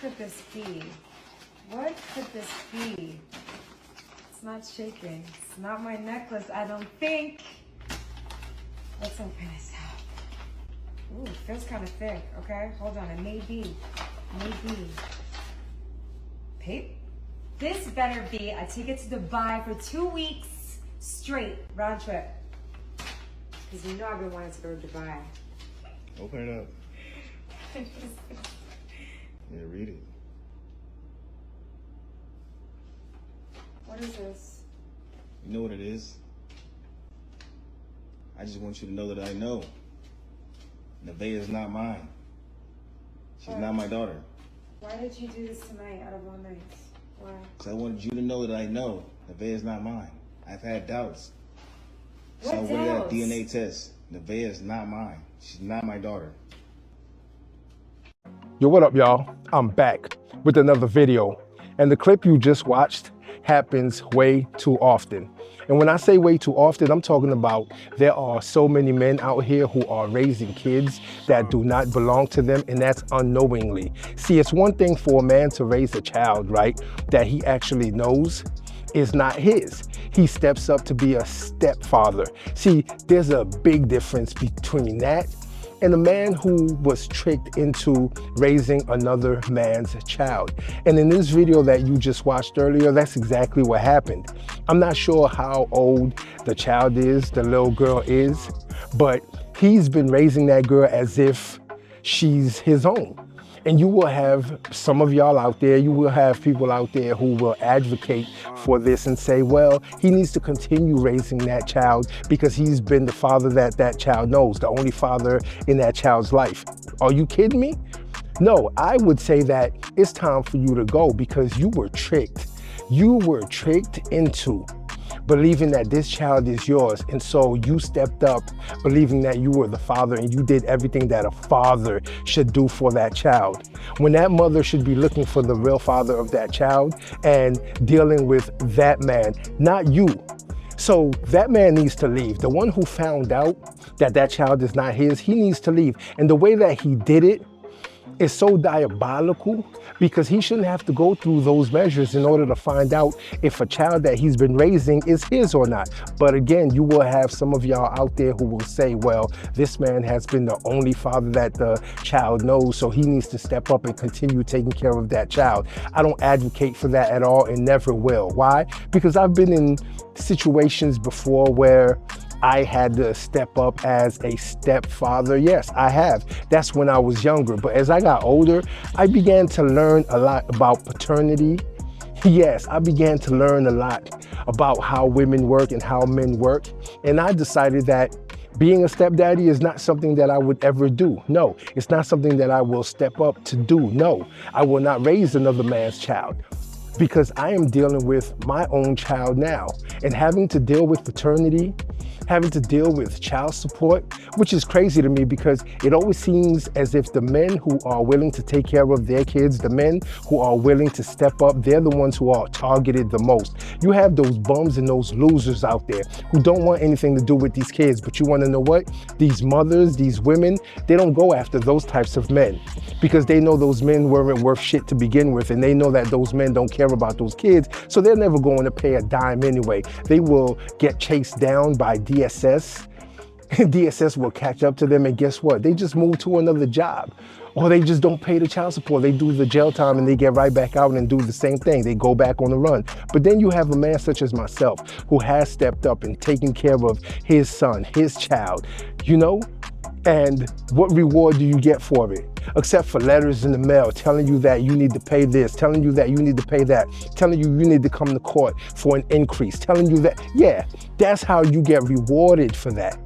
could this be? What could this be? It's not shaking. It's not my necklace, I don't think. Let's open this up. Ooh, it feels kind of thick, okay? Hold on, it may be. This better be a ticket to Dubai for 2 weeks straight, round trip. Because you know I've been wanting to go to Dubai. Open it up. Yeah, read it. What is this? You know what it is? I just want you to know that I know. Nevaeh is not mine. She's not my daughter. Why did you do this tonight out of all nights? Why? Because I wanted you to know that I know Nevaeh is not mine. I've had doubts. What So I went doubts? that DNA test. Nevaeh is not mine. She's not my daughter. Yo, what up, y'all? I'm back with another video. And the clip you just watched happens way too often. And when I say way too often, I'm talking about there are so many men out here who are raising kids that do not belong to them, and that's unknowingly. See, it's one thing for a man to raise a child, right, that he actually knows is not his. He steps up to be a stepfather. See, there's a big difference between that and a man who was tricked into raising another man's child. And in this video that you just watched earlier, that's exactly what happened. I'm not sure how old the child is, the little girl is, but he's been raising that girl as if she's his own. And you will have some of y'all out there, you will have people out there who will advocate for this and say, well, he needs to continue raising that child because he's been the father that that child knows, the only father in that child's life. Are you kidding me? No, I would say that it's time for you to go because you were tricked. You were tricked into believing that this child is yours. And so you stepped up believing that you were the father and you did everything that a father should do for that child. When that mother should be looking for the real father of that child and dealing with that man, not you. So that man needs to leave. The one who found out that that child is not his, he needs to leave. And the way that he did it is so diabolical because he shouldn't have to go through those measures in order to find out if a child that he's been raising is his or not. But again, you will have some of y'all out there who will say, well, this man has been the only father that the child knows, so he needs to step up and continue taking care of that child. I don't advocate for that at all and never will. Why? Because I've been in situations before where I had to step up as a stepfather. Yes, I have. That's when I was younger. But as I got older, I began to learn a lot about paternity. Yes, I began to learn a lot about how women work and how men work. And I decided that being a stepdaddy is not something that I would ever do. No, it's not something that I will step up to do. No, I will not raise another man's child, because I am dealing with my own child now, and having to deal with paternity, having to deal with child support, which is crazy to me because it always seems as if the men who are willing to take care of their kids, the men who are willing to step up, they're the ones who are targeted the most. You have those bums and those losers out there who don't want anything to do with these kids, but you want to know what? These mothers, these women, they don't go after those types of men because they know those men weren't worth shit to begin with, and they know that those men don't care about those kids, so they're never going to pay a dime anyway. They will get chased down by DSS. DSS will catch up to them, and guess what? They just move to another job, or they just don't pay the child support. They do the jail time and they get right back out and do the same thing. They go back on the run. But then you have a man such as myself who has stepped up and taken care of his son, his child, you know? And what reward do you get for it? Except for letters in the mail telling you that you need to pay this, telling you that you need to pay that, telling you you need to come to court for an increase, telling you that, yeah, that's how you get rewarded for that.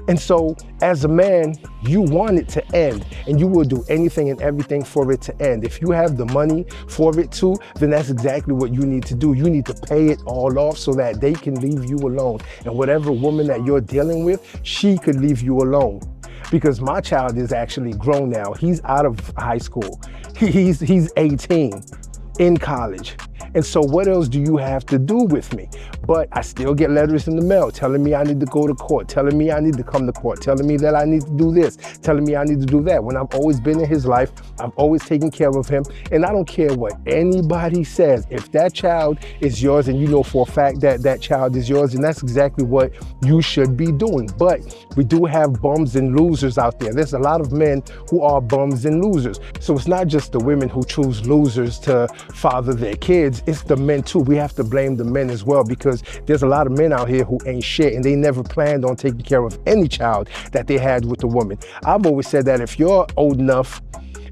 And so as a man, you want it to end, and you will do anything and everything for it to end. If you have the money for it to, then that's exactly what you need to do. You need to pay it all off so that they can leave you alone. And whatever woman that you're dealing with, she could leave you alone. Because my child is actually grown now. He's out of high school. He's 18, in college. And so what else do you have to do with me? But I still get letters in the mail telling me I need to go to court, telling me I need to come to court, telling me that I need to do this, telling me I need to do that. When I've always been in his life, I've always taken care of him. And I don't care what anybody says. If that child is yours and you know for a fact that that child is yours, and that's exactly what you should be doing. But we do have bums and losers out there. There's a lot of men who are bums and losers. So it's not just the women who choose losers to father their kids, it's the men too. We have to blame the men as well, because there's a lot of men out here who ain't shit and they never planned on taking care of any child that they had with a woman. I've always said that if you're old enough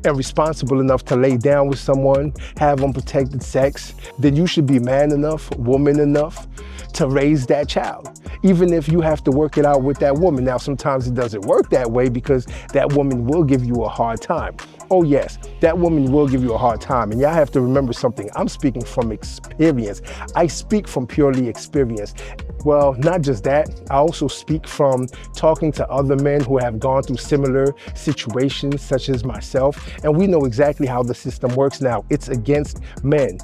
and responsible enough to lay down with someone, have unprotected sex, then you should be man enough, woman enough to raise that child, even if you have to work it out with that woman. Now, sometimes it doesn't work that way because that woman will give you a hard time. Oh yes, that woman will give you a hard time. And y'all have to remember something. I'm speaking from experience. I speak from purely experience. Well, not just that, I also speak from talking to other men who have gone through similar situations such as myself. And we know exactly how the system works now. It's against men.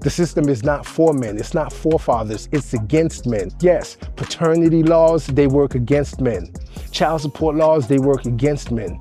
The system is not for men, it's not for fathers, it's against men. Yes, paternity laws, they work against men. Child support laws, they work against men.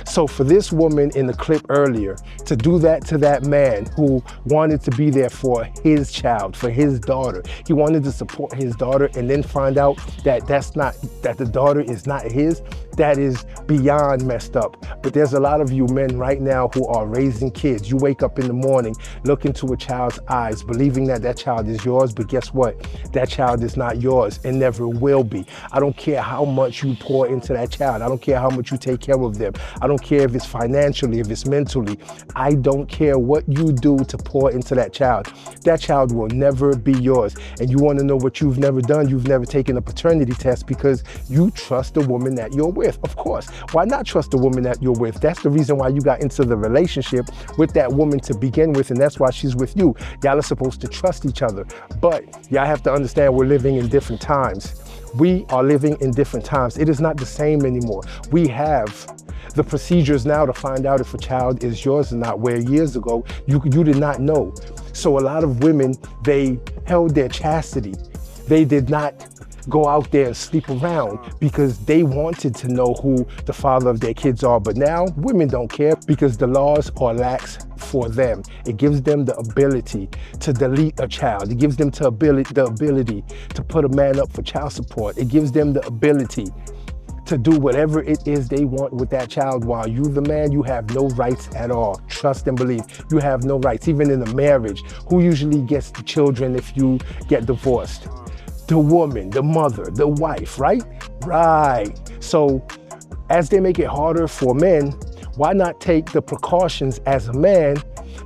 So for this woman in the clip earlier to do that to that man who wanted to be there for his child, for his daughter, he wanted to support his daughter, and then find out that that the daughter is not his, that is beyond messed up. But there's a lot of you men right now who are raising kids. You wake up in the morning, look into a child's eyes, believing that that child is yours, but guess what? That child is not yours and never will be. I don't care how much you pour into that child. I don't care how much you take care of them. I don't care if it's financially, if it's mentally. I don't care what you do to pour into that child. That child will never be yours. And you want to know what you've never done? You've never taken a paternity test because you trust the woman that you're with. Of course. Why not trust the woman that you're with? That's the reason why you got into the relationship with that woman to begin with, and that's why she's with you. Y'all are supposed to trust each other. But y'all have to understand we're living in different times. We are living in different times. It is not the same anymore. We have the procedures now to find out if a child is yours or not, where years ago you did not know. So a lot of women, they held their chastity. They did not go out there and sleep around because they wanted to know who the father of their kids are. But now women don't care because the laws are lax for them. It gives them the ability to delete a child. It gives them the ability to put a man up for child support. It gives them the ability to do whatever it is they want with that child, while you, the man, you have no rights at all. Trust and believe. You have no rights. Even in a marriage, who usually gets the children if you get divorced? The woman, the mother, the wife, right? Right. So as they make it harder for men, why not take the precautions as a man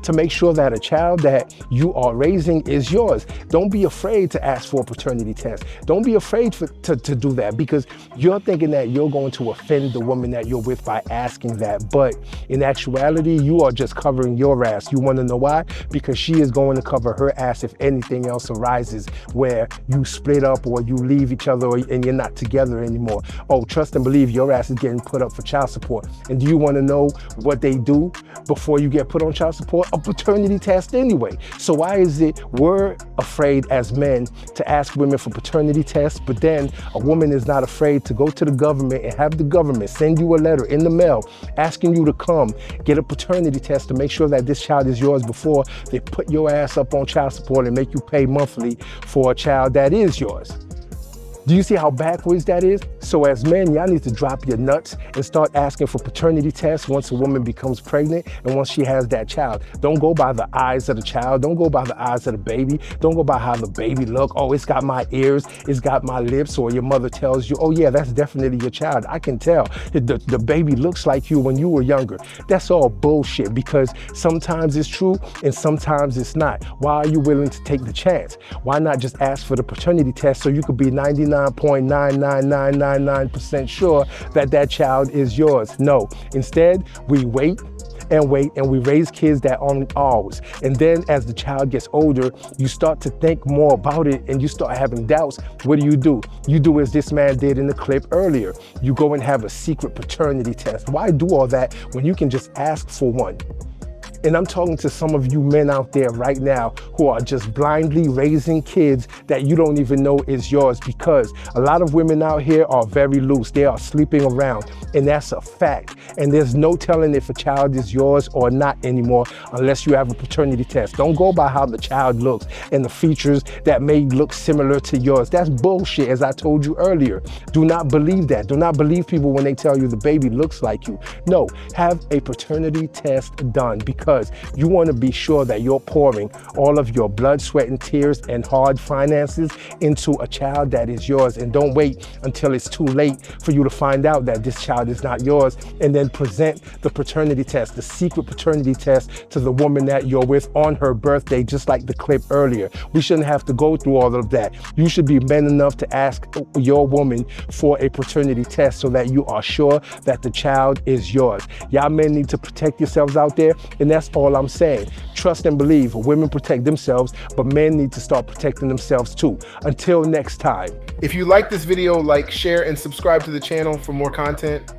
to make sure that a child that you are raising is yours? Don't be afraid to ask for a paternity test. Don't be afraid to do that, because you're thinking that you're going to offend the woman that you're with by asking that. But in actuality, you are just covering your ass. You want to know why? Because she is going to cover her ass if anything else arises where you split up or you leave each other and you're not together anymore. Oh, trust and believe your ass is getting put up for child support. And do you want to know what they do before you get put on child support? A paternity test anyway. So why is it we're afraid as men to ask women for paternity tests, but then a woman is not afraid to go to the government and have the government send you a letter in the mail asking you to come get a paternity test to make sure that this child is yours before they put your ass up on child support and make you pay monthly for a child that is yours? Do you see how backwards that is? So as men, y'all need to drop your nuts and start asking for paternity tests once a woman becomes pregnant and once she has that child. Don't go by the eyes of the child. Don't go by the eyes of the baby. Don't go by how the baby look. Oh, it's got my ears, it's got my lips, or your mother tells you, oh yeah, that's definitely your child. I can tell. The baby looks like you when you were younger. That's all bullshit, because sometimes it's true and sometimes it's not. Why are you willing to take the chance? Why not just ask for the paternity test so you could be 99.99999% sure that that child is yours? No. Instead, we wait and we raise kids that aren't ours. And then as the child gets older, you start to think more about it and you start having doubts. What do? You do as this man did in the clip earlier. You go and have a secret paternity test. Why do all that when you can just ask for one? And I'm talking to some of you men out there right now who are just blindly raising kids that you don't even know is yours, because a lot of women out here are very loose. They are sleeping around, and that's a fact. And there's no telling if a child is yours or not anymore unless you have a paternity test. Don't go by how the child looks and the features that may look similar to yours. That's bullshit, as I told you earlier. Do not believe that. Do not believe people when they tell you the baby looks like you. No, have a paternity test done, because you want to be sure that you're pouring all of your blood, sweat, and tears and hard finances into a child that is yours. And don't wait until it's too late for you to find out that this child is not yours and then present the paternity test, the secret paternity test, to the woman that you're with on her birthday, just like the clip earlier. We shouldn't have to go through all of that. You should be man enough to ask your woman for a paternity test so that you are sure that the child is yours. Y'all men need to protect yourselves out there, and that's all I'm saying. Trust and believe. Women protect themselves, but men need to start protecting themselves too. Until next time. If you like this video, like, share, and subscribe to the channel for more content.